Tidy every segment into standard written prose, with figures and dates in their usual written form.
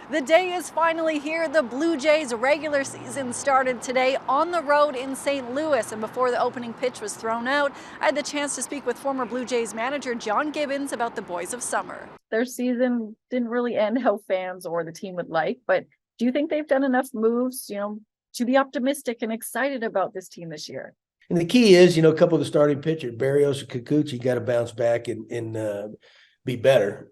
The day is finally here. The Blue Jays regular season started today on the road in St. Louis. And before the opening pitch was thrown out, I had the chance to speak with former Blue Jays manager John Gibbons about the Boys of Summer. Their season didn't really end how fans or the team would like, but do you think they've done enough moves, to be optimistic and excited about this team this year? And the key is, a couple of the starting pitchers, Barrios and Kikuchi, got to bounce back and be better,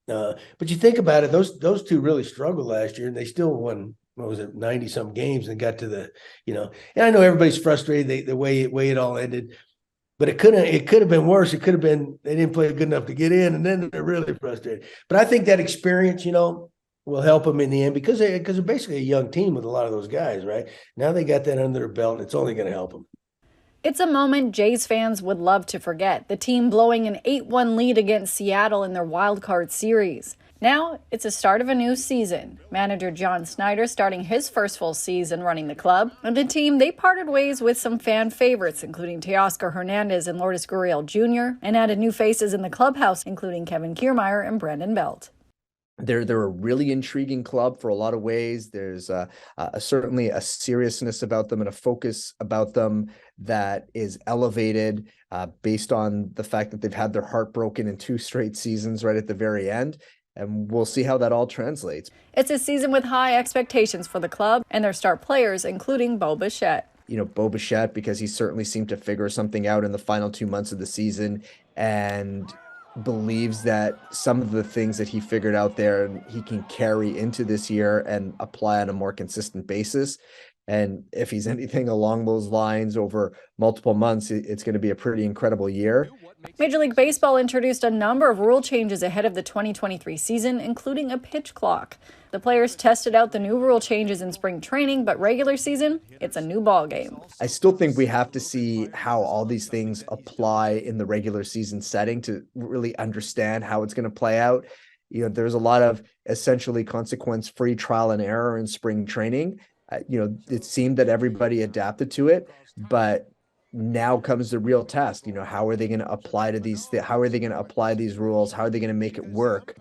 but you think about it, those two really struggled last year, and they still won, 90-some games and got to the, and I know everybody's frustrated the way it all ended, but it could have been worse. It could have been they didn't play good enough to get in, and then they're really frustrated. But I think that experience, will help them in the end because they're basically a young team with a lot of those guys, right? Now they got that under their belt, and it's only going to help them. It's a moment Jays fans would love to forget, the team blowing an 8-1 lead against Seattle in their wildcard series. Now, it's the start of a new season. Manager John Snyder starting his first full season running the club. And the team, they parted ways with some fan favorites, including Teoscar Hernandez and Lourdes Gurriel Jr., and added new faces in the clubhouse, including Kevin Kiermaier and Brandon Belt. They're a really intriguing club for a lot of ways. There's certainly a seriousness about them and a focus about them that is elevated based on the fact that they've had their heart broken in 2 straight seasons right at the very end. And we'll see how that all translates. It's a season with high expectations for the club and their star players, including Bo Bichette. Bo Bichette, because he certainly seemed to figure something out in the final 2 months of the season and believes that some of the things that he figured out there he can carry into this year and apply on a more consistent basis. And if he's anything along those lines over multiple months, it's going to be a pretty incredible year. Major League Baseball introduced a number of rule changes ahead of the 2023 season, including a pitch clock. The players tested out the new rule changes in spring training, but regular season, it's a new ball game. I still think we have to see how all these things apply in the regular season setting to really understand how it's going to play out. There's a lot of essentially consequence-free trial and error in spring training. It seemed that everybody adapted to it, but now comes the real test. How are they going to apply to these? How are they going to apply these rules? How are they going to make it work